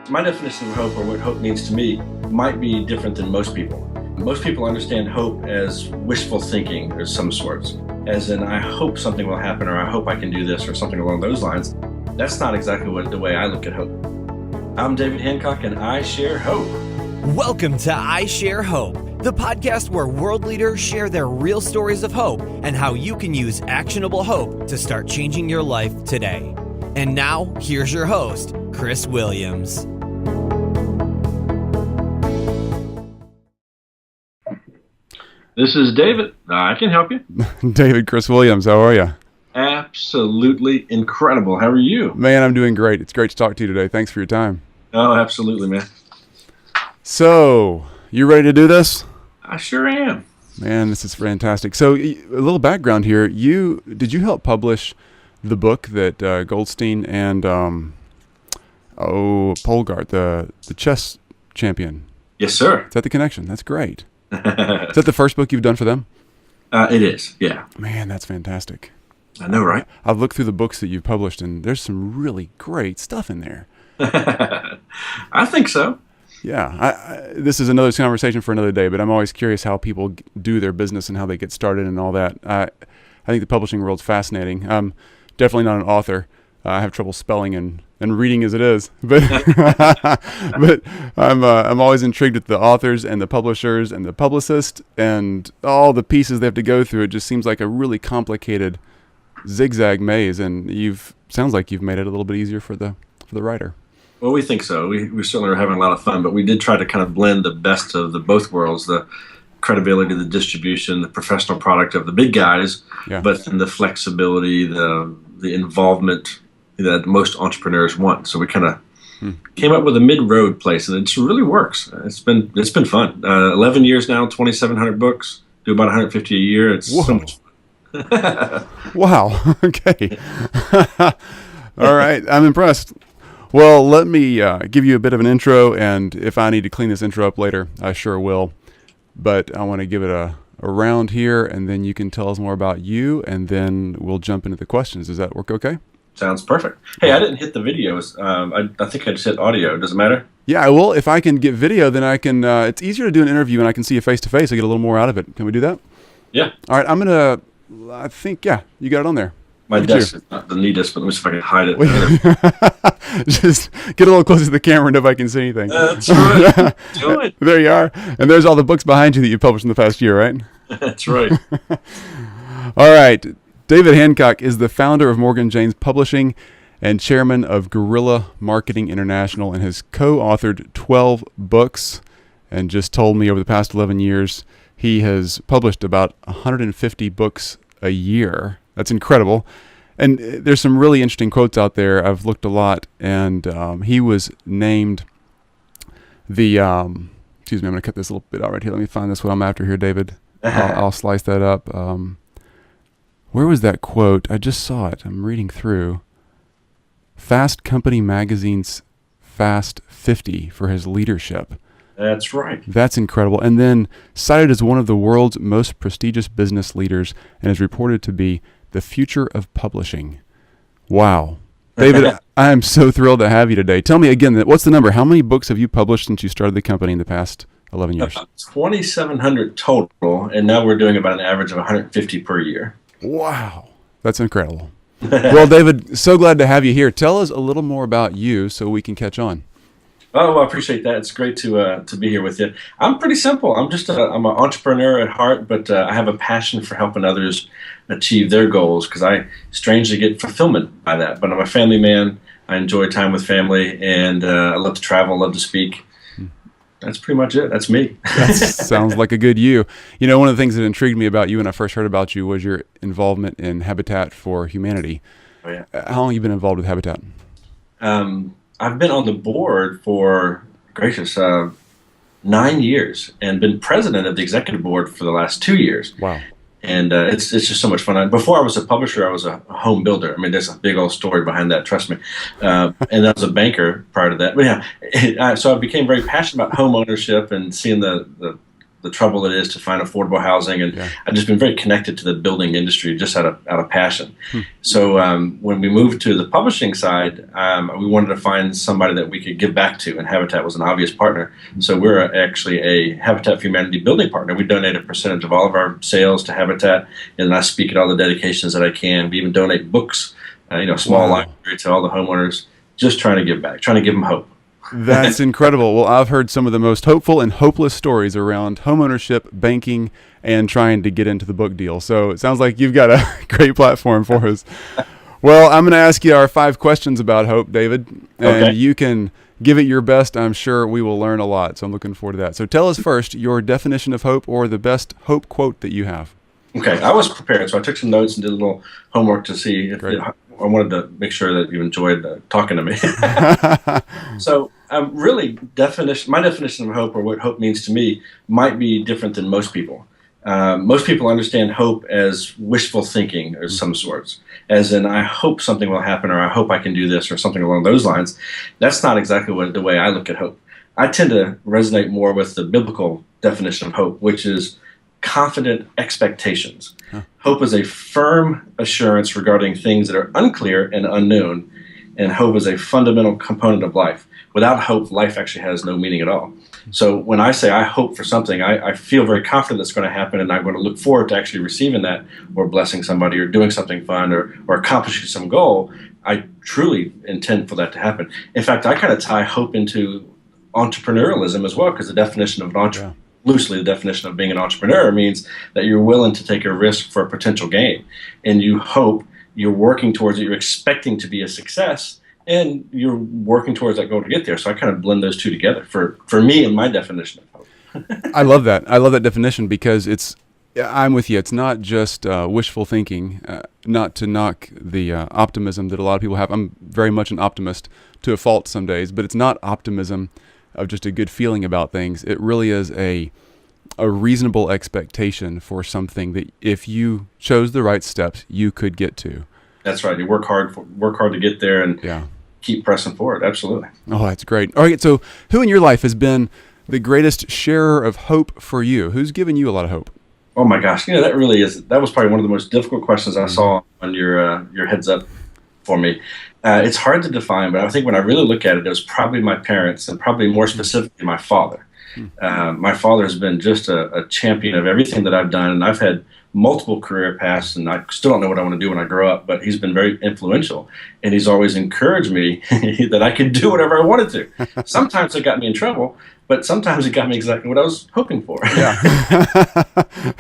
My definition of hope, or what hope means to me, might be different than most people. Most people understand hope as wishful thinking of some sorts, as in I hope something will happen, or I hope I can do this, or something along those lines. That's not exactly the way I look at hope. I'm David Hancock, and I share hope. Welcome to I Share Hope, the podcast where world leaders share their real stories of hope and how you can use actionable hope to start changing your life today. And now, here's your host, Chris Williams. This is David. I can help you. David, Chris Williams, how are you? Absolutely incredible. How are you? Man, I'm doing great. It's great to talk to you today. Thanks for your time. Oh, absolutely, man. So, you ready to do this? I sure am. Man, this is fantastic. So, a little background here. Did you help publish the book that Goldstein and Polgart, the chess champion? Yes, sir. Is that the connection? That's great. Is that the first book you've done for them? It is, yeah. Man, that's fantastic. I know, right? I've looked through the books that you've published, and there's some really great stuff in there. I think so. Yeah, this is another conversation for another day, but I'm always curious how people do their business and how they get started and all that. I think the publishing world's fascinating. I'm definitely not an author. I have trouble spelling and reading as it is, but but I'm always intrigued with the authors and the publishers and the publicist and all the pieces they have to go through. It just seems like a really complicated zigzag maze, and sounds like you've made it a little bit easier for the writer. Well, we think so. We certainly are having a lot of fun, but we did try to kind of blend the best of both worlds, the credibility, the distribution, the professional product of the big guys, but then the flexibility, the involvement that most entrepreneurs want. So we kind of came up with a mid-road place, and it just really works. It's been fun. 11 years now, 2,700 books, do about 150 a year. It's so much fun. Wow. Okay. All right. I'm impressed. Well, let me give you a bit of an intro, and if I need to clean this intro up later, I sure will. But I want to give it a round here, and then you can tell us more about you, and then we'll jump into the questions. Does that work okay? Sounds perfect. Hey, I didn't hit the videos. I think I just hit audio. Does it matter? Yeah, well, if I can get video, then I can. It's easier to do an interview, and I can see you face to face. I get a little more out of it. Can we do that? Yeah. All right, I think, you got it on there. My desk is not the neatest, but let me see if I can hide it. Just get a little closer to the camera and nobody can see anything. That's right. Do it. There you are. And there's all the books behind you that you published in the past year, right? That's right. All right. David Hancock is the founder of Morgan James Publishing and chairman of Guerrilla Marketing International, and has co-authored 12 books, and just told me over the past 11 years he has published about 150 books a year. That's incredible. And there's some really interesting quotes out there. I've looked a lot, and he was named the, excuse me, I'm going to cut this a little bit out right here. Let me find this what I'm after here, David. I'll slice that up. Where was that quote? I just saw it. I'm reading through. Fast Company Magazine's Fast 50 for his leadership. That's right. That's incredible. And then cited as one of the world's most prestigious business leaders, and is reported to be the future of publishing. Wow. David, I am so thrilled to have you today. Tell me again, what's the number? How many books have you published since you started the company in the past 11 years? 2,700 total, and now we're doing about an average of 150 per year. Wow. That's incredible. Well, David, so glad to have you here. Tell us a little more about you so we can catch on. Oh, well, I appreciate that. It's great to be here with you. I'm pretty simple. I'm an entrepreneur at heart, but I have a passion for helping others achieve their goals, because I strangely get fulfillment by that. But I'm a family man. I enjoy time with family, and I love to travel, love to speak. That's pretty much it. That's me. That sounds like a good you. You know, one of the things that intrigued me about you when I first heard about you was your involvement in Habitat for Humanity. Oh, yeah. How long have you been involved with Habitat? I've been on the board for, 9 years, and been president of the executive board for the last 2 years. Wow. And it's just so much fun. Before I was a publisher, I was a home builder. I mean, there's a big old story behind that, trust me. And I was a banker prior to that. But yeah, so I became very passionate about home ownership and seeing the the trouble it is to find affordable housing, and I've just been very connected to the building industry just out of passion. So when we moved to the publishing side, we wanted to find somebody that we could give back to, and Habitat was an obvious partner. So we're actually a Habitat for Humanity building partner. We donate a percentage of all of our sales to Habitat, and I speak at all the dedications that I can. We even donate books, small library to all the homeowners, just trying to give back, trying to give them hope. That's incredible. Well, I've heard some of the most hopeful and hopeless stories around homeownership, banking, and trying to get into the book deal. So it sounds like you've got a great platform for us. Well, I'm going to ask you our 5 questions about hope, David, and you can give it your best. I'm sure we will learn a lot. So I'm looking forward to that. So tell us first your definition of hope, or the best hope quote that you have. Okay, I was prepared, so I took some notes and did a little homework to see if I wanted to make sure that you enjoyed talking to me. So really, my definition of hope, or what hope means to me, might be different than most people. Most people understand hope as wishful thinking of some sorts, as in I hope something will happen, or I hope I can do this, or something along those lines. That's not exactly the way I look at hope. I tend to resonate more with the biblical definition of hope, which is confident expectations. Hope is a firm assurance regarding things that are unclear and unknown, and hope is a fundamental component of life. Without hope, life actually has no meaning at all. So when I say I hope for something, I feel very confident that's going to happen, and I'm going to look forward to actually receiving that, or blessing somebody, or doing something fun, or accomplishing some goal. I truly intend for that to happen. In fact, I kind of tie hope into entrepreneurialism as well, because the definition of an loosely, the definition of being an entrepreneur means that you're willing to take a risk for a potential gain, and you hope, you're working towards it, you're expecting to be a success, and you're working towards that goal to get there. So I kind of blend those two together for me and my definition of hope. I love that. I love that definition, because I'm with you. It's not just wishful thinking, not to knock the optimism that a lot of people have. I'm very much an optimist to a fault some days, but it's not optimism of just a good feeling about things. It really is a reasonable expectation for something that if you chose the right steps, you could get to. That's right. You work hard to get there, and keep pressing forward. Absolutely. Oh, that's great. All right. So who in your life has been the greatest sharer of hope for you? Who's given you a lot of hope? Oh my gosh. That was probably one of the most difficult questions I saw on your heads up for me. It's hard to define, but I think when I really look at it, it was probably my parents, and probably more specifically my father. My father has been just a champion of everything that I've done, and I've had multiple career paths, and I still don't know what I want to do when I grow up, but he's been very influential, and he's always encouraged me that I could do whatever I wanted to. Sometimes it got me in trouble, but sometimes it got me exactly what I was hoping for. Yeah.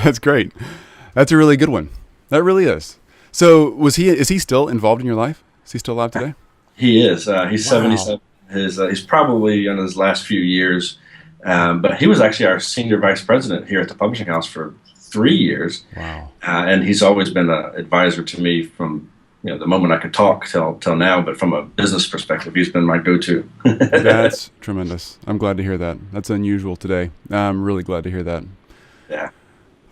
That's great. That's a really good one. That really is. So is he still involved in your life? Is he still alive today? He is. He's 77. He's probably in his last few years, but he was actually our senior vice president here at the publishing house for 3 years. Wow. And he's always been an advisor to me from the moment I could talk till now, but from a business perspective, he's been my go-to. That's tremendous. I'm glad to hear that. That's unusual today. I'm really glad to hear that. Yeah.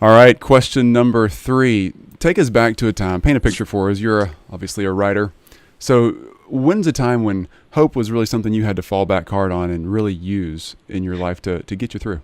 All right. Question number 3. Take us back to a time. Paint a picture for us. You're obviously a writer. So when's a time when hope was really something you had to fall back hard on and really use in your life to get you through?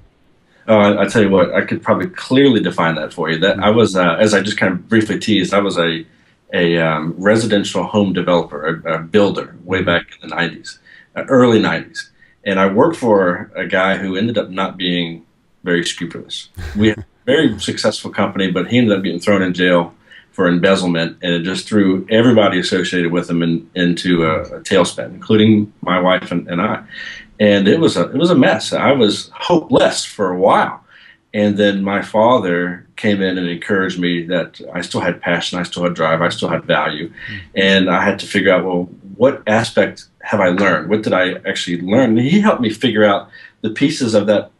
Oh, I tell you what, I could probably clearly define that for you. That I was, as I just kind of briefly teased, I was a residential home developer, a builder, way back in the 90s, early 90s. And I worked for a guy who ended up not being very scrupulous. We had a very successful company, but he ended up getting thrown in jail for embezzlement, and it just threw everybody associated with him into a tailspin, including my wife and I. And it was a mess. I was hopeless for a while. And then my father came in and encouraged me that I still had passion, I still had drive, I still had value. And I had to figure out, well, what aspect have I learned? What did I actually learn? And he helped me figure out the pieces of that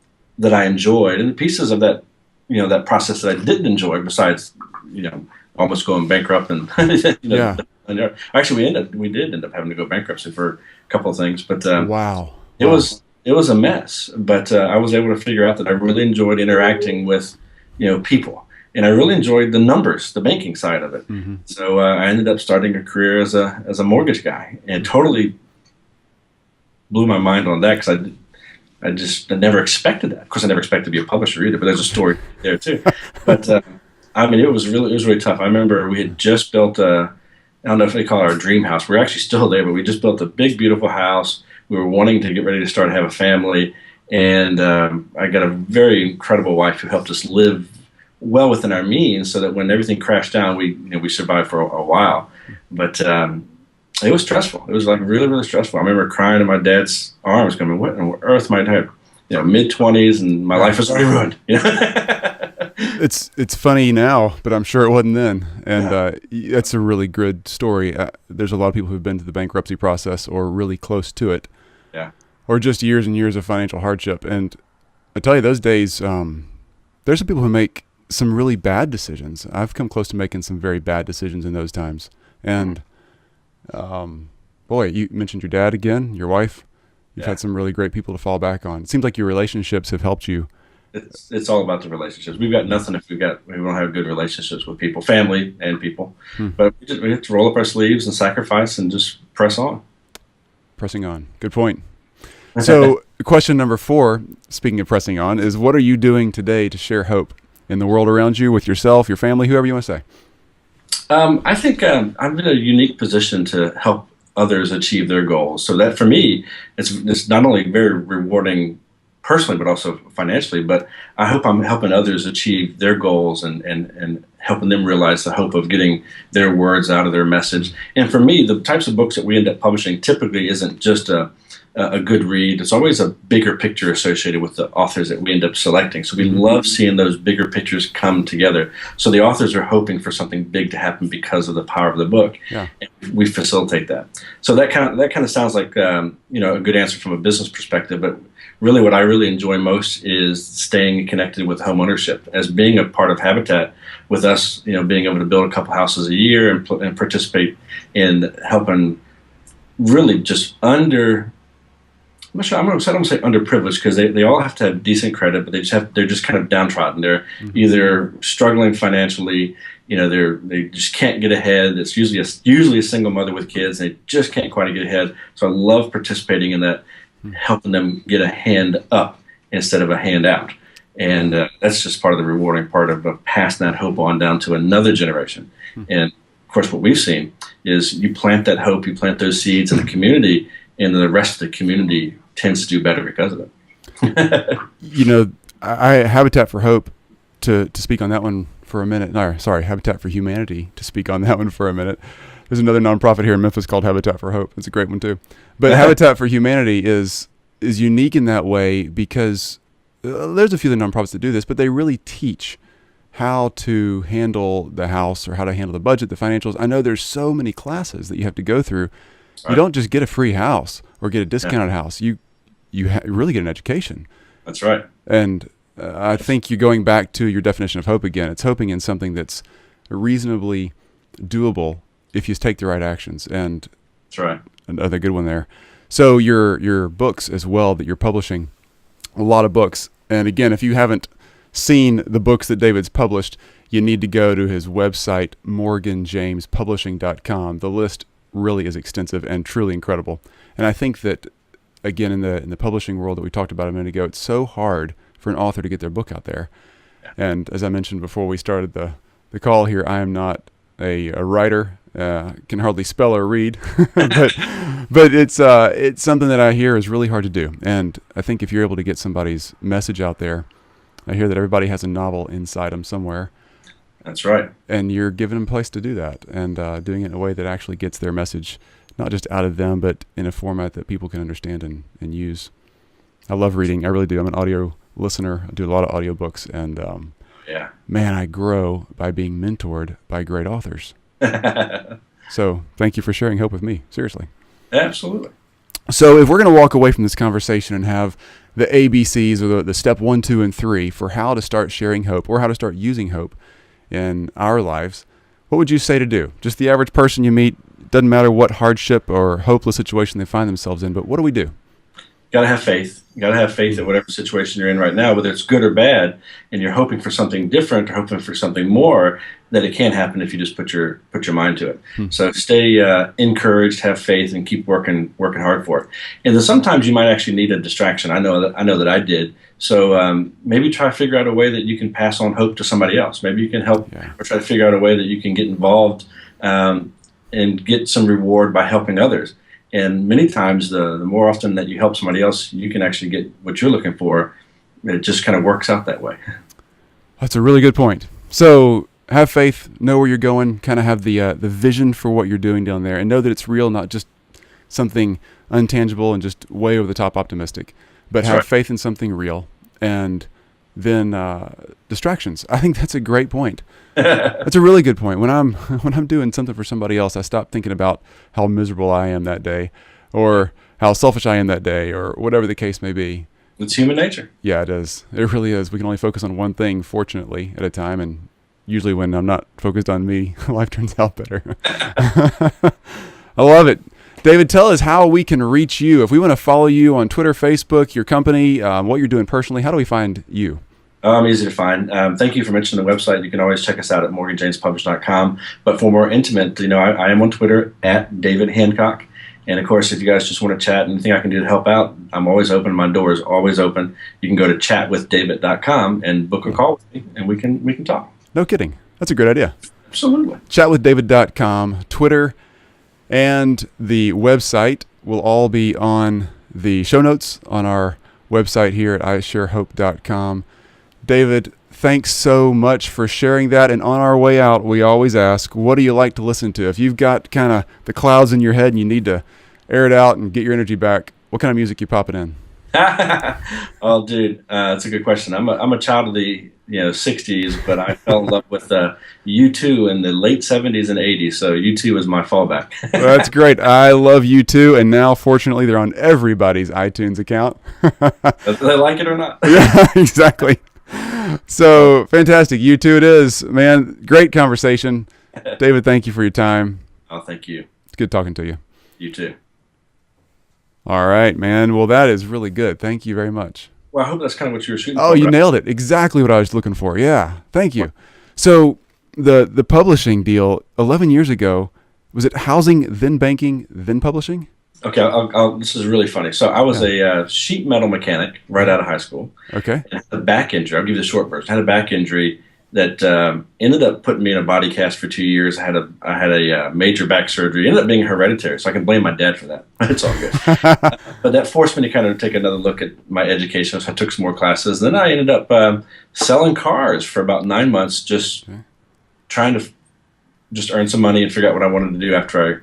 I enjoyed, and the pieces of that, that process that I didn't enjoy, besides, almost going bankrupt. And actually we did end up having to go bankruptcy for a couple of things. But wow. It was a mess, but I was able to figure out that I really enjoyed interacting with, people, and I really enjoyed the numbers, the banking side of it. Mm-hmm. So I ended up starting a career as a mortgage guy, and totally blew my mind on that, because I never expected that. Of course, I never expected to be a publisher either, but there's a story there too. But I mean, it was really tough. I remember we had just built I don't know if they call it our dream house. We're actually still there, but we just built a big, beautiful house. We were wanting to get ready to start have a family, and I got a very incredible wife who helped us live well within our means, so that when everything crashed down, we survived for a while. But it was stressful. It was like really, really stressful. I remember crying in my dad's arms, going, "What on earth am I doing?" Mid-20s, and my life was already ruined. It's funny now, but I'm sure it wasn't then. And that's a really good story. There's a lot of people who've been to the bankruptcy process or really close to it, or just years and years of financial hardship. And I tell you, those days, there's some people who make some really bad decisions. I've come close to making some very bad decisions in those times. And boy, you mentioned your dad again, your wife. You've had some really great people to fall back on. It seems like your relationships have helped you. It's all about the relationships. We've got nothing if we don't have good relationships with people, family and people. But we have to roll up our sleeves and sacrifice and just press on. Pressing on. Good point. So question number 4, speaking of pressing on, is what are you doing today to share hope in the world around you, with yourself, your family, whoever you want to say? I think I'm in a unique position to help others achieve their goals. So that for me, it's not only very rewarding personally, but also financially. But I hope I'm helping others achieve their goals and helping them realize the hope of getting their words out of their message. And for me, the types of books that we end up publishing typically isn't just a good read. It's always a bigger picture associated with the authors that we end up selecting. So we love seeing those bigger pictures come together. So the authors are hoping for something big to happen because of the power of the book. Yeah. And we facilitate that. So that kind of sounds like a good answer from a business perspective. But really, what I really enjoy most is staying connected with home ownership, as being a part of Habitat. With us, being able to build a couple houses a year and participate in helping really just I'm not sure. I don't want to say underprivileged, because they all have to have decent credit, but they're just kind of downtrodden. They're either struggling financially, they just can't get ahead. It's usually a single mother with kids. They just can't quite get ahead. So I love participating in that, helping them get a hand up instead of a hand out. And that's just part of the rewarding part of passing that hope on down to another generation. And of course, what we've seen is you plant that hope, you plant those seeds in the community, and the rest of the community tends to do better because of it. I Habitat for Hope, to speak on that one for a minute. No, sorry, Habitat for Humanity, to speak on that one for a minute. There's another nonprofit here in Memphis called Habitat for Hope. It's a great one too. But Habitat for Humanity is unique in that way because there's a few of the nonprofits that do this, but they really teach how to handle the house or how to handle the budget, the financials. I know there's so many classes that you have to go through. Right. You don't just get a free house or get a discounted house. You really get an education. That's right. And I think you're going back to your definition of hope again. It's hoping in something that's reasonably doable if you take the right actions. And that's right. Another good one there. So your books as well that you're publishing, a lot of books. And again, if you haven't seen the books that David's published, you need to go to his website, morganjamespublishing.com. The list really is extensive and truly incredible. And I think that, again, in the publishing world that we talked about a minute ago, it's so hard for an author to get their book out there. Yeah. And as I mentioned before we started the call here, I am not a writer, can hardly spell or read, but it's something that I hear is really hard to do. And I think if you're able to get somebody's message out there, I hear that everybody has a novel inside them somewhere. That's right. And you're giving them a place to do that, and doing it in a way that actually gets their message not just out of them, but in a format that people can understand and use. I love reading. I really do. I'm an audio listener. I do a lot of audiobooks, and man, I grow by being mentored by great authors. So thank you for sharing hope with me. Seriously. Absolutely. So if we're going to walk away from this conversation and have the ABCs or the step 1, 2, and 3 for how to start sharing hope or how to start using hope in our lives, what would you say to do? Just the average person you meet, doesn't matter what hardship or hopeless situation they find themselves in, but what do we do? got to have faith. You got to have faith that whatever situation you're in right now, whether it's good or bad, and you're hoping for something different or hoping for something more, that it can happen if you just put your mind to it. So stay encouraged, have faith, and keep working hard for it. And then sometimes you might actually need a distraction. I know that I did. So maybe try to figure out a way that you can pass on hope to somebody else. Maybe you can help, or try to figure out a way that you can get involved and get some reward by helping others. And many times, the more often that you help somebody else, you can actually get what you're looking for. It just kind of works out that way. That's a really good point. So have faith, know where you're going, kind of have the vision for what you're doing down there, and know that it's real, not just something untangible and just way over the top optimistic, but That's have right. faith in something real. And then distractions. I think that's a great point. That's a really good point. When I'm doing something for somebody else, I stop thinking about how miserable I am that day, or how selfish I am that day, or whatever the case may be. It's human nature. Yeah, it is. It really is. We can only focus on one thing, fortunately, at a time, and usually when I'm not focused on me, life turns out better. I love it. David, tell us how we can reach you. If we want to follow you on Twitter, Facebook, your company, what you're doing personally, how do we find you? Easy to find. Thank you for mentioning the website. You can always check us out at morganjamespublish.com. But for more intimate, I am on Twitter at David Hancock. And of course, if you guys just want to chat, anything I can do to help out, I'm always open. My door is always open. You can go to chatwithdavid.com and book a call with me, and we can talk. No kidding. That's a great idea. Absolutely. Chatwithdavid.com, Twitter, and the website will all be on the show notes on our website here at isharehope.com. David, thanks so much for sharing that. And on our way out, we always ask, what do you like to listen to? If you've got kind of the clouds in your head and you need to air it out and get your energy back, what kind of music you popping in? Oh, dude, that's a good question. I'm a child of the 60s, but I fell in love with U2 in the late 70s and 80s. So U2 was my fallback. Well, that's great. I love U2, and now fortunately they're on everybody's iTunes account. Whether they like it or not. Yeah, exactly. So fantastic. U2 it is, man. Great conversation. David, thank you for your time. Oh, thank you. It's good talking to you. You too. All right, man. Well, that is really good. Thank you very much. Well, I hope that's kind of what you were shooting for. Oh, you nailed it. Exactly what I was looking for. Yeah. Thank you. So the publishing deal 11 years ago, was it housing, then banking, then publishing? Okay, this is really funny. So I was a sheet metal mechanic right out of high school. Okay. And I had a back injury. I'll give you the short version. I had a back injury that ended up putting me in a body cast for 2 years. I had a major back surgery. It ended up being hereditary, so I can blame my dad for that. It's all good. But that forced me to kind of take another look at my education. So I took some more classes. Then I ended up selling cars for about 9 months, just trying to just earn some money and figure out what I wanted to do after I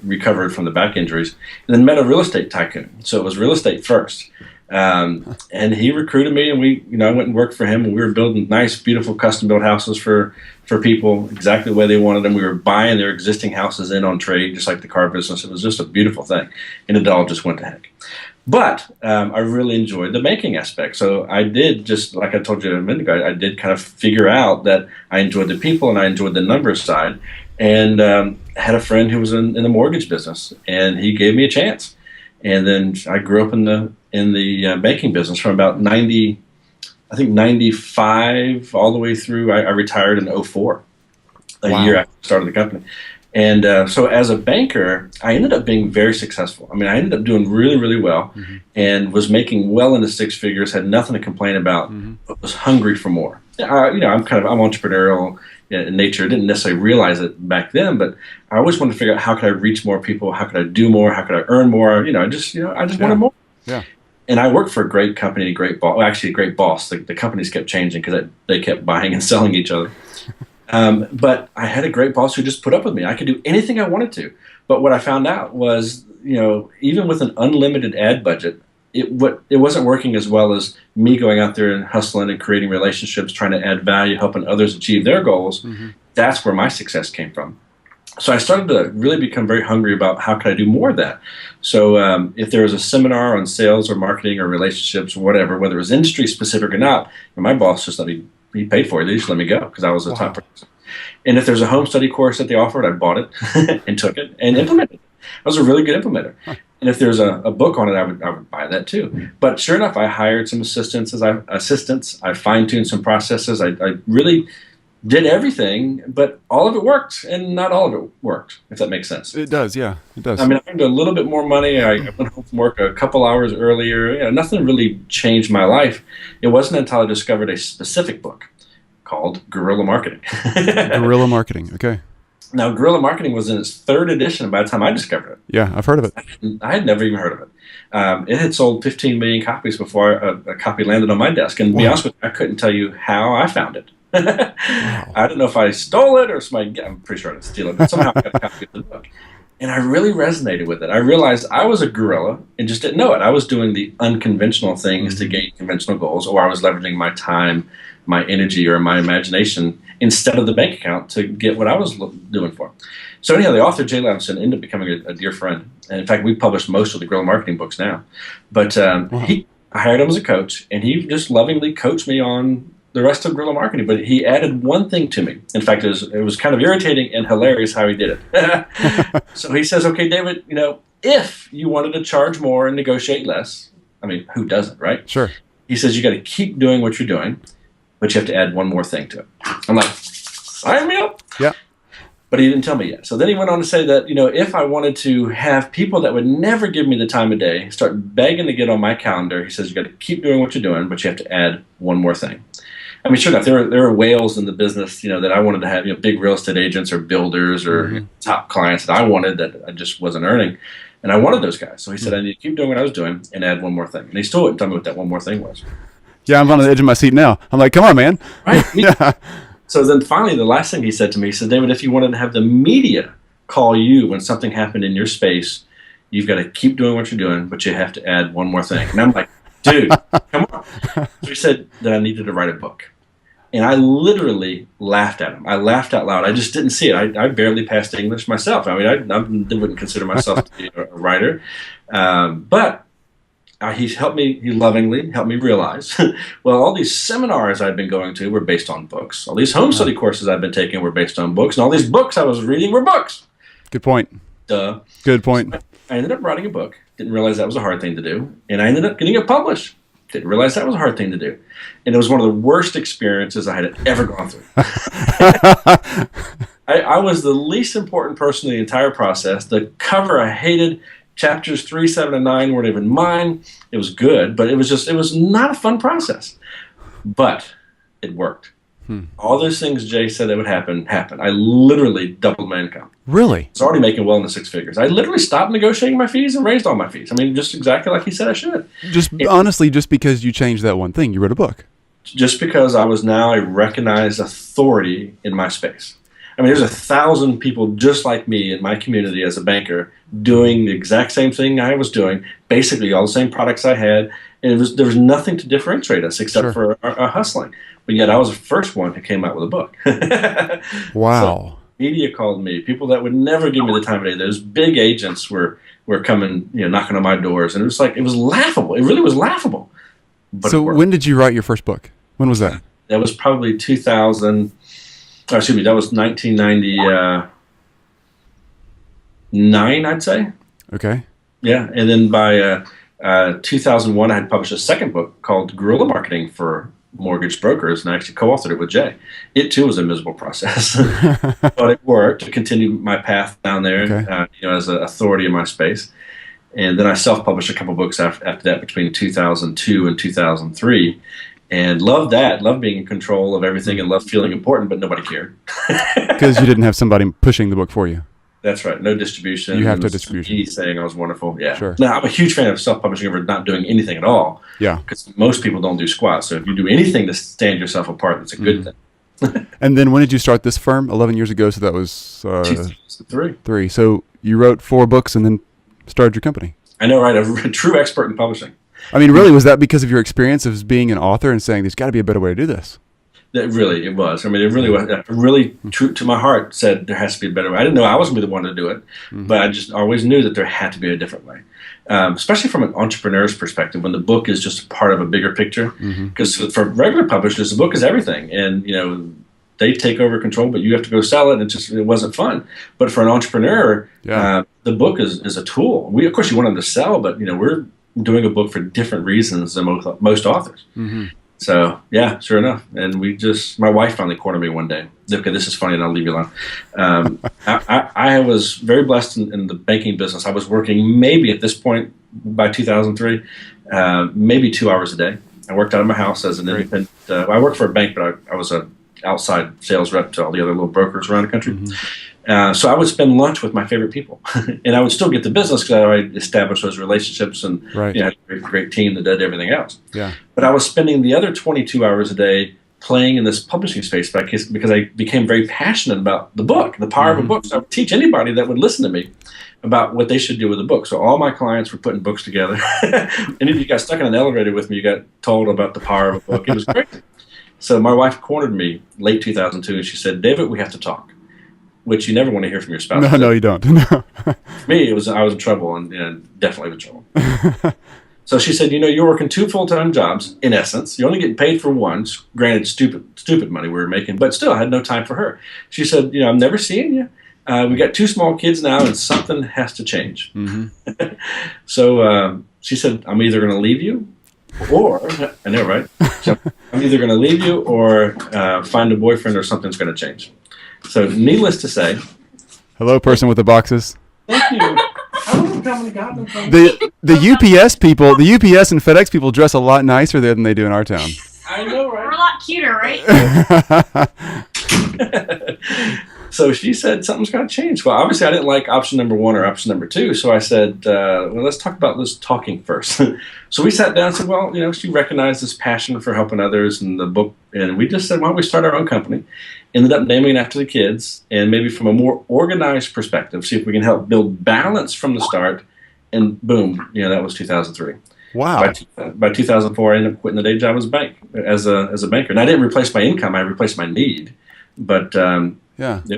recovered from the back injuries, and then met a real estate tycoon. So it was real estate first. And he recruited me, and I went and worked for him, and we were building nice, beautiful, custom-built houses for people exactly the way they wanted them. We were buying their existing houses in on trade, just like the car business. It was just a beautiful thing, and it all just went to heck. But I really enjoyed the banking aspect. So I did, just like I told you a minute ago, I did kind of figure out that I enjoyed the people and I enjoyed the numbers side, and had a friend who was in the mortgage business, and he gave me a chance. And then I grew up in the banking business from about 95 all the way through. I retired in 2004, a year after I started the company. And so as a banker, I ended up being very successful. I mean, I ended up doing really, really well, and was making well into six figures, had nothing to complain about, but was hungry for more. I'm entrepreneurial in nature. I didn't necessarily realize it back then, but I always wanted to figure out how could I reach more people, how could I do more, how could I earn more. I just wanted more. Yeah. And I worked for a great company, a great boss. The companies kept changing because they kept buying and selling each other. But I had a great boss who just put up with me. I could do anything I wanted to. But what I found out was, even with an unlimited ad budget, it wasn't working as well as me going out there and hustling and creating relationships, trying to add value, helping others achieve their goals. That's where my success came from. So I started to really become very hungry about how could I do more of that. So if there was a seminar on sales or marketing or relationships or whatever, whether it was industry specific or not, my boss just he paid for it. They just let me go because I was a top person. And if there's a home study course that they offered, I bought it and took it and implemented it. was a really good implementer. Huh. And if there's a book on it, I would buy that too. But sure enough, I hired some assistants. I fine-tuned some processes. I really did everything, but all of it worked, and not all of it worked, if that makes sense. It does, yeah, it does. I mean, I earned a little bit more money. I went home from work a couple hours earlier. You know, nothing really changed my life. It wasn't until I discovered a specific book called Guerrilla Marketing. Guerrilla Marketing, okay. Now, Guerrilla Marketing was in its third edition by the time I discovered it. Yeah, I've heard of it. I had never even heard of it. It had sold 15 million copies before a copy landed on my desk. And to be honest with you, I couldn't tell you how I found it. Wow. I don't know if I stole it or somebody, I'm pretty sure I didn't steal it, but somehow I got a copy of the book. And I really resonated with it. I realized I was a guerrilla and just didn't know it. I was doing the unconventional things to gain conventional goals, or I was leveraging my time, my energy, or my imagination instead of the bank account to get what I was doing for. So anyhow, the author, Jay Levinson, ended up becoming a dear friend. And in fact, we published most of the Guerrilla Marketing books now. But I hired him as a coach, and he just lovingly coached me on the rest of Guerrilla Marketing, but he added one thing to me. In fact, it was kind of irritating and hilarious how he did it. So he says, okay, David, you know, if you wanted to charge more and negotiate less, I mean, who doesn't, right? Sure. He says, you got to keep doing what you're doing, but you have to add one more thing to it. I'm like, sign me up. Yeah. But he didn't tell me yet. So then he went on to say that, you know, if I wanted to have people that would never give me the time of day start begging to get on my calendar, he says, you got to keep doing what you're doing, but you have to add one more thing. I mean, sure enough, there were whales in the business, you know, that I wanted to have, you know, big real estate agents or builders or top clients that I wanted that I just wasn't earning. And I wanted those guys. So he said, I need to keep doing what I was doing and add one more thing. And he still wouldn't tell me what that one more thing was. Yeah, I'm on the edge of my seat now. I'm like, come on, man. Right. Yeah. So then finally, the last thing he said to me, he said, David, if you wanted to have the media call you when something happened in your space, you've got to keep doing what you're doing, but you have to add one more thing. And I'm like, dude, come on. So he said that I needed to write a book. And I literally laughed at him. I laughed out loud. I just didn't see it. I barely passed English myself. I mean, I wouldn't consider myself to be a writer. But he helped me, he lovingly helped me realize, well, all these seminars I'd been going to were based on books. All these home study courses I'd been taking were based on books. And all these books I was reading were books. Good point. Duh. Good point. So I ended up writing a book. Didn't realize that was a hard thing to do. And I ended up getting it published. Didn't realize that was a hard thing to do. And it was one of the worst experiences I had ever gone through. I was the least important person in the entire process. The cover I hated. Chapters 3, 7, and 9 weren't even mine. It was good, but it was not a fun process. But it worked. All those things Jay said that would happen, happened. I literally doubled my income. Really? I was already making well in the six figures. I literally stopped negotiating my fees and raised all my fees. I mean, just exactly like he said I should. Honestly, just because you changed that one thing, you wrote a book. Just because I was now a recognized authority in my space. I mean, there's 1,000 people just like me in my community as a banker doing the exact same thing I was doing, basically all the same products I had, and there was nothing to differentiate us except for our hustling. But yet I was the first one who came out with a book. Wow. So media called me. People that would never give me the time of day. Those big agents were coming, you know, knocking on my doors, and it was like, it was laughable. It really was laughable. But so when did you write your first book? When was that? That was probably 2000. Oh, excuse me, that was 1999, I'd say. Okay. Yeah, and then by 2001, I had published a second book called Guerrilla Marketing for Mortgage Brokers, and I actually co-authored it with Jay. It, too, was a miserable process, but it worked to continue my path down there, you know, as an authority in my space. And then I self-published a couple books after that between 2002 and 2003. And loved that, loved being in control of everything, and loved feeling important, but nobody cared. Because you didn't have somebody pushing the book for you. That's right. No distribution. You have to distribution. He's saying I was wonderful. Yeah. Sure. Now, I'm a huge fan of self-publishing over not doing anything at all. Yeah. Because most people don't do squat. So if you do anything to stand yourself apart, that's a good thing. And then when did you start this firm? 11 years ago. So that was 2003. So you wrote 4 books and then started your company. I know, right? A true expert in publishing. I mean, really, was that because of your experience of being an author and saying there's got to be a better way to do this? It was. I mean, it really was. Really, true to my heart, said there has to be a better way. I didn't know I was going to be the one to do it, but I just always knew that there had to be a different way. Especially from an entrepreneur's perspective, when the book is just part of a bigger picture. Because for regular publishers, the book is everything, and you know they take over control, but you have to go sell it. It wasn't fun. But for an entrepreneur, the book is a tool. Of course, you want them to sell, but we're doing a book for different reasons than most authors. Mm-hmm. So yeah, sure enough. And my wife finally cornered me one day. Okay, this is funny, and I'll leave you alone. I was very blessed in the banking business. I was working maybe at this point by 2003, maybe 2 hours a day. I worked out of my house as an independent. I worked for a bank, but I was an outside sales rep to all the other little brokers around the country. Mm-hmm. So I would spend lunch with my favorite people, and I would still get the business because I already established those relationships and had a great team that did everything else. Yeah. But I was spending the other 22 hours a day playing in this publishing space because I became very passionate about the book, the power of a book. So I would teach anybody that would listen to me about what they should do with a book. So all my clients were putting books together. And if you got stuck in an elevator with me, you got told about the power of a book. It was great. So my wife cornered me late 2002, and she said, "David, we have to talk," which you never want to hear from your spouse. No, you don't. No. For me, I was in trouble, and definitely in trouble. So she said, "You're working 2 full-time jobs, in essence. You're only getting paid for one. Granted, stupid money we were making, but still, I had no time for her." She said, "I'm never seeing you. We got 2 small kids now, and something has to change." Mm-hmm. So she said, "I'm either going to leave you, or," I know, right? So, "I'm either going to leave you or find a boyfriend, or something's going to change." So needless to say. Hello, person with the boxes. Thank you. The UPS people, the UPS and FedEx people dress a lot nicer there than they do in our town. I know, right? We're a lot cuter, right? So she said something's got to change. Well, obviously I didn't like option number 1 or option number 2. So I said, well, let's talk about this talking first. So we sat down and said, well, she recognized this passion for helping others in the book. And we just said, why don't we start our own company? Ended up naming it after the kids, and maybe from a more organized perspective, see if we can help build balance from the start. And boom, that was 2003. Wow. By 2004, I ended up quitting the day job as a banker. And I didn't replace my income; I replaced my need. But it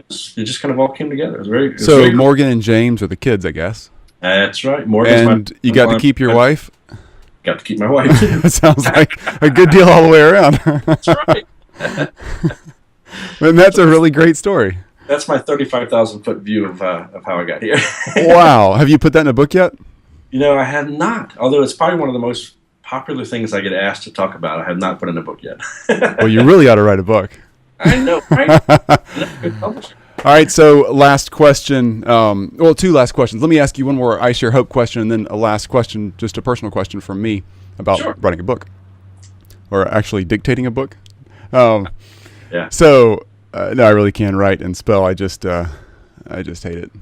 just kind of all came together. It was very Morgan and James are the kids, I guess. That's right. Morgan's and you got to keep your wife. Got to keep my wife. That sounds like a good deal all the way around. That's right. And that's a really great story. That's my 35,000-foot view of how I got here. Wow. Have you put that in a book yet? I have not. Although it's probably one of the most popular things I get asked to talk about. I have not put in a book yet. Well, you really ought to write a book. I know, right? Good publisher. All right, so last question. 2 last questions. Let me ask you one more I Share Hope question, and then a last question, just a personal question from me about writing a book. Or actually dictating a book. Yeah. So, no, I really can write and spell. I just hate it.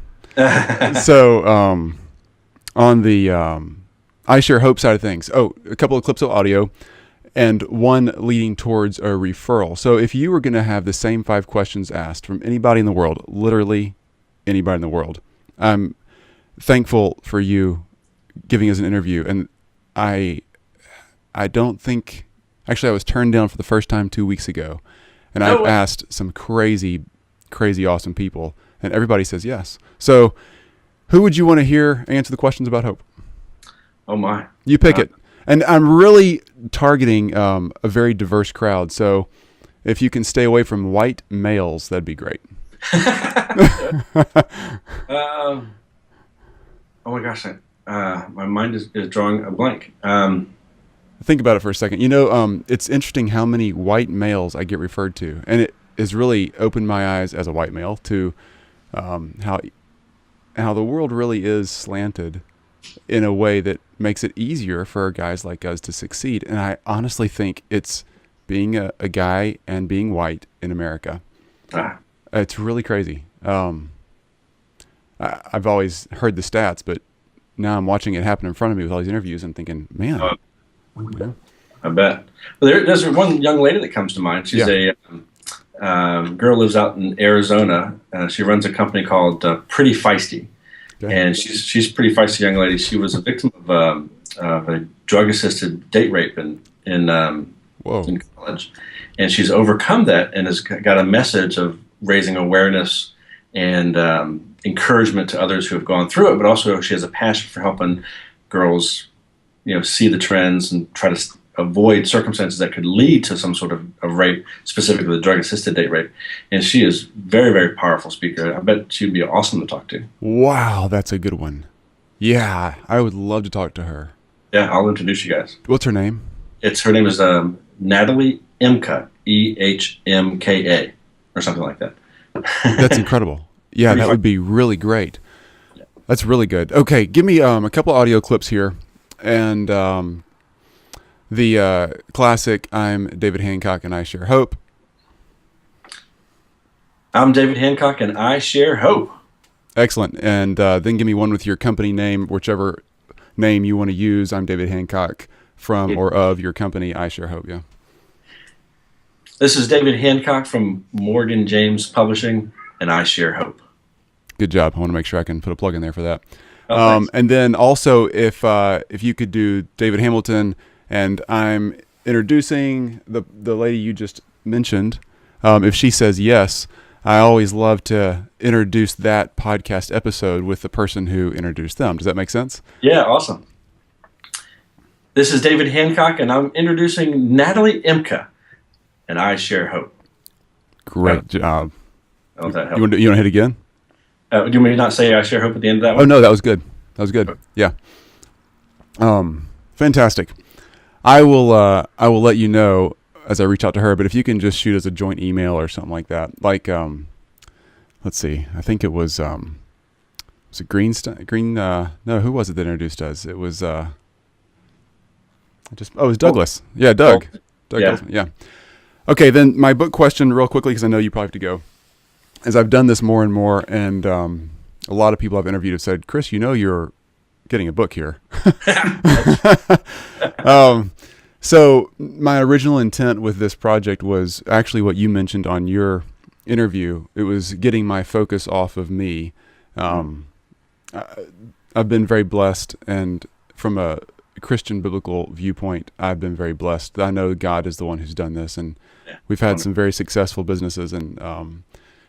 So, on the I Share Hope side of things, a couple of clips of audio and one leading towards a referral. So if you were going to have the same 5 questions asked from anybody in the world, literally anybody in the world, I'm thankful for you giving us an interview. And I don't think, actually I was turned down for the first time 2 weeks ago. And I've asked some crazy awesome people, and everybody says yes. So who would you want to hear answer the questions about hope? Oh, my. You pick it. And I'm really targeting a very diverse crowd. So if you can stay away from white males, that'd be great. Oh, my gosh. My mind is drawing a blank. Think about it for a second. It's interesting how many white males I get referred to. And it has really opened my eyes as a white male to how the world really is slanted in a way that makes it easier for guys like us to succeed. And I honestly think it's being a guy and being white in America. It's really crazy. I've always heard the stats, but now I'm watching it happen in front of me with all these interviews and thinking, man. I bet. Well, there's one young lady that comes to mind. She's a girl lives out in Arizona. She runs a company called Pretty Feisty. And she's a pretty feisty young lady. She was a victim of a drug-assisted date rape in college. And she's overcome that and has got a message of raising awareness and encouragement to others who have gone through it, but also she has a passion for helping girls, see the trends and try to avoid circumstances that could lead to some sort of rape, specifically the drug-assisted date rape. And she is very, very powerful speaker. I bet she'd be awesome to talk to. Wow, that's a good one. Yeah, I would love to talk to her. Yeah, I'll introduce you guys. What's her name? Her name is Natalie Emka, EHMKA, or something like that. That's incredible. Yeah, that would be really great. Yeah. That's really good. Okay, give me a couple audio clips here. And the classic, I'm David Hancock and I share hope. I'm David Hancock and I share hope. Excellent. And then give me one with your company name, whichever name you want to use. I'm David Hancock from or of your company, I share hope. Yeah. This is David Hancock from Morgan James Publishing, and I share hope. Good job. I want to make sure I can put a plug in there for that. Oh, and then also, if you could do David Hamilton, and I'm introducing the lady you just mentioned. If she says yes, I always love to introduce that podcast episode with the person who introduced them. Does that make sense? Yeah, awesome. This is David Hancock, and I'm introducing Natalie Emka, and I share hope. Great job. I hope that helped. You want to hit again? Do you want me to not say I share hope at the end of that one? Oh, no, that was good. That was good. Yeah. Fantastic. I will let you know as I reach out to her, but if you can just shoot us a joint email or something like that. Like, let's see. I think it was it Greenstein? No, who was it that introduced us? It was, it was Douglas. Yeah, Doug. Doug yeah. Douglas. Yeah. Okay, then my book question real quickly, because I know you probably have to go. As I've done this more and more, and a lot of people I've interviewed have said, Chris, you're getting a book here. So my original intent with this project was actually what you mentioned on your interview. It was getting my focus off of me. I've been very blessed, and from a Christian biblical viewpoint, I've been very blessed. I know God is the one who's done this, and we've had some very successful businesses, and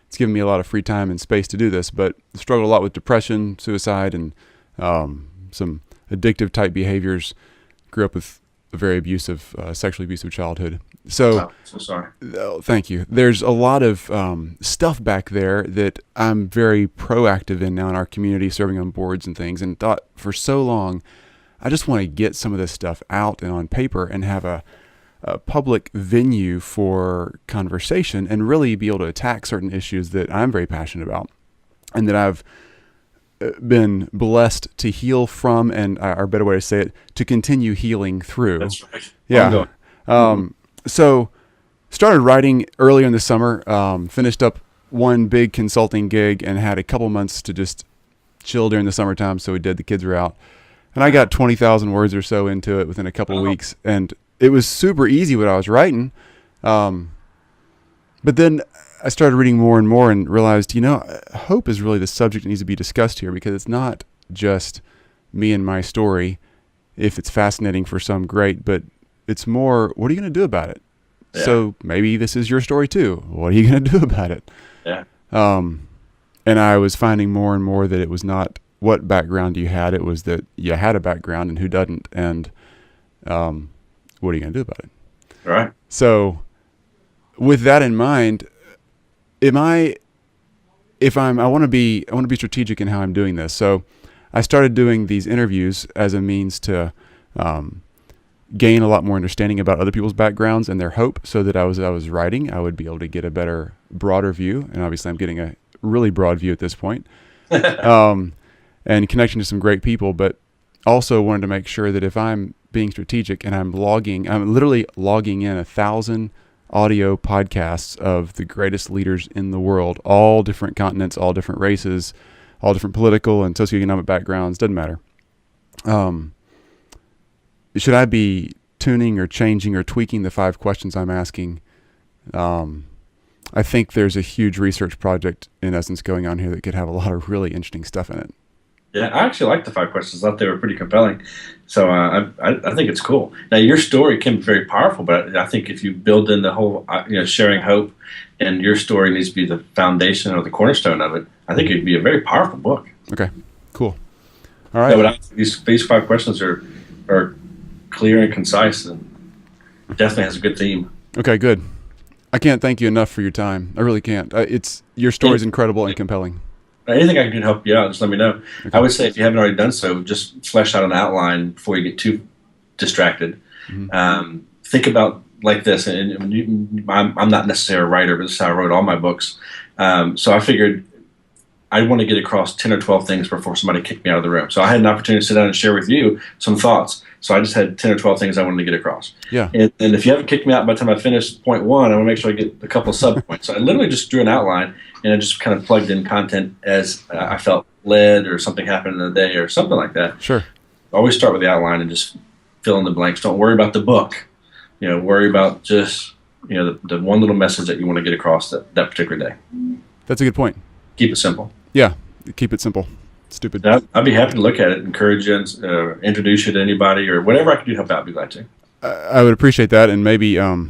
it's given me a lot of free time and space to do this, but I struggled a lot with depression, suicide, and some addictive type behaviors. Grew up with a very abusive, sexually abusive childhood. So, so sorry. Thank you. There's a lot of stuff back there that I'm very proactive in now in our community, serving on boards and things, and thought for so long, I just want to get some of this stuff out and on paper and have a public venue for conversation and really be able to attack certain issues that I'm very passionate about and that I've been blessed to heal from, and our better way to say it, to continue healing through. That's right. Yeah. So started writing earlier in the summer, finished up one big consulting gig and had a couple months to just chill during the summertime. So we did, the kids were out, and I got 20,000 words or so into it within a couple of weeks, and it was super easy what I was writing. But then I started reading more and more and realized, hope is really the subject that needs to be discussed here, because it's not just me and my story. If it's fascinating for some, great, but it's more, what are you going to do about it? Yeah. So maybe this is your story too. What are you going to do about it? Yeah. And I was finding more and more that it was not what background you had. It was that you had a background and who doesn't. And what are you going to do about it? Right. So with that in mind, I want to be strategic in how I'm doing this. So I started doing these interviews as a means to gain a lot more understanding about other people's backgrounds and their hope, so that I was writing, I would be able to get a better, broader view. And obviously I'm getting a really broad view at this point, and connection to some great people, but also wanted to make sure that if I'm being strategic and I'm literally logging in 1,000 audio podcasts of the greatest leaders in the world, all different continents, all different races, all different political and socioeconomic backgrounds, doesn't matter. Should I be tuning or changing or tweaking the 5 questions I'm asking? I think there's a huge research project in essence going on here that could have a lot of really interesting stuff in it. Yeah, I actually liked the 5 questions. I thought they were pretty compelling. So I think it's cool. Now, your story can be very powerful, but I think if you build in the whole, sharing hope, and your story needs to be the foundation or the cornerstone of it, I think it'd be a very powerful book. Okay, cool. All right. Yeah, but these 5 questions are clear and concise, and definitely has a good theme. Okay, good. I can't thank you enough for your time. I really can't. Your story is incredible and compelling. Anything I can do to help you out, just let me know. Okay. I would say if you haven't already done so, just flesh out an outline before you get too distracted. Think about like this, and I'm not necessarily a writer, but this is how I wrote all my books. So I figured I want to get across 10 or 12 things before somebody kicked me out of the room. So I had an opportunity to sit down and share with you some thoughts. So I just had 10 or 12 things I wanted to get across. Yeah. And if you haven't kicked me out by the time I finished point one, I want to make sure I get a couple of sub-points. So I literally just drew an outline, and I just kind of plugged in content as I felt led, or something happened in the day or something like that. Sure. Always start with the outline and just fill in the blanks. Don't worry about the book. Worry about just the one little message that you want to get across that particular day. That's a good point. Keep it simple. Yeah, keep it simple. Stupid. I'd be happy to look at it, encourage you, introduce you to anybody, or whatever I can do to help out. I'd be glad to. I would appreciate that, and maybe again,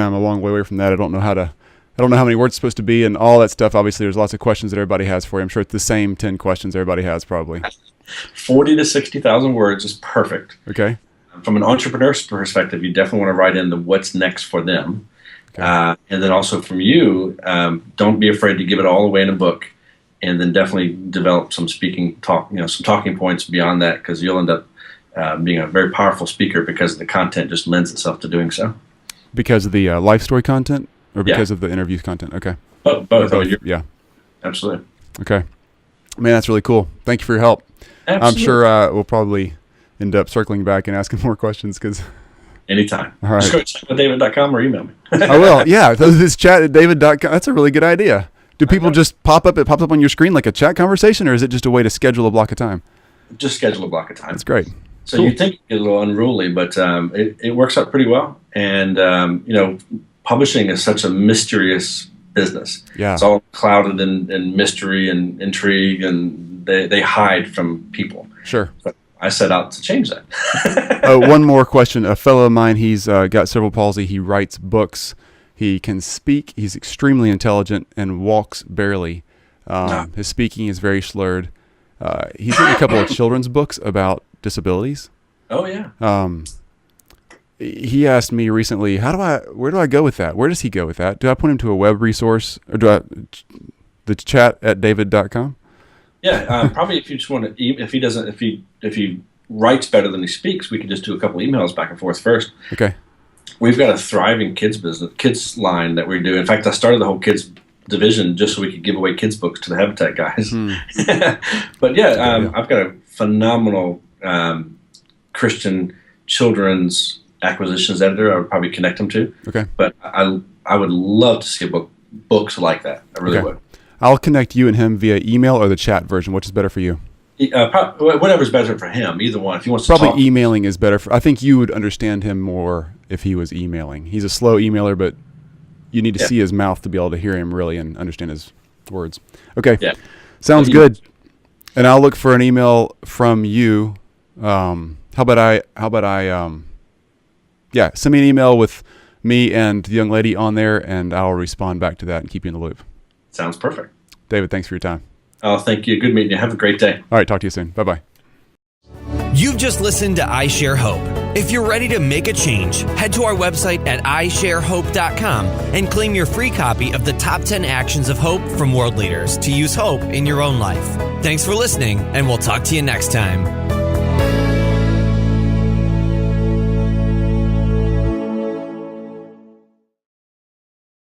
I'm a long way away from that. I don't know how many words it's supposed to be, and all that stuff. Obviously, there's lots of questions that everybody has for you. I'm sure it's the same 10 questions everybody has, probably. 40 to 60,000 words is perfect. Okay. From an entrepreneur's perspective, you definitely want to write in the what's next for them. Okay. And then also from you, don't be afraid to give it all away in a book, and then definitely develop some some talking points beyond that, because you'll end up being a very powerful speaker because the content just lends itself to doing so. Because of the life story content, or because of the interviews content? Okay. Both. Yeah. Absolutely. Okay. Man, that's really cool. Thank you for your help. Absolutely. I'm sure we'll probably end up circling back and asking more questions. Anytime. All right. Just go to chat@david.com or email me. I will. Yeah. This chat@david.com. That's a really good idea. Do people just pop up? It pops up on your screen like a chat conversation, or is it just a way to schedule a block of time? Just schedule a block of time. That's great. So cool. You think it's a little unruly, but it works out pretty well. And publishing is such a mysterious business. Yeah. It's all clouded in mystery and intrigue, and they hide from people. Sure. But I set out to change that. One more question. A fellow of mine, he's got cerebral palsy. He writes books. He can speak. He's extremely intelligent and walks barely. His speaking is very slurred. He's written a couple of children's books about disabilities. Oh, yeah. He asked me recently, where do I go with that? Where does he go with that? Do I point him to a web resource, or the chat@david.com? Yeah, probably if you just want to, if he writes better than he speaks, we could just do a couple emails back and forth first. Okay. We've got a thriving kids line that we do. In fact, I started the whole kids division just so we could give away kids books to the Habitat guys. But yeah, I've got a phenomenal Christian children's acquisitions editor. I would probably connect them to. Okay. But I would love to see books like that. I really would. I'll connect you and him via email or the chat version. Which is better for you? Whatever's better for him. Either one. If he wants probably to talk. Emailing is better. I think you would understand him more if he was emailing. He's a slow emailer, but you need to see his mouth to be able to hear him really and understand his words. Okay. Yeah. Sounds good. And I'll look for an email from you. How about I send me an email with me and the young lady on there, and I'll respond back to that and keep you in the loop. Sounds perfect. David, thanks for your time. Oh, thank you. Good meeting you. Have a great day. All right. Talk to you soon. Bye-bye. You've just listened to I Share Hope. If you're ready to make a change, head to our website at isharehope.com and claim your free copy of the Top 10 Actions of Hope from World Leaders to use hope in your own life. Thanks for listening, and we'll talk to you next time.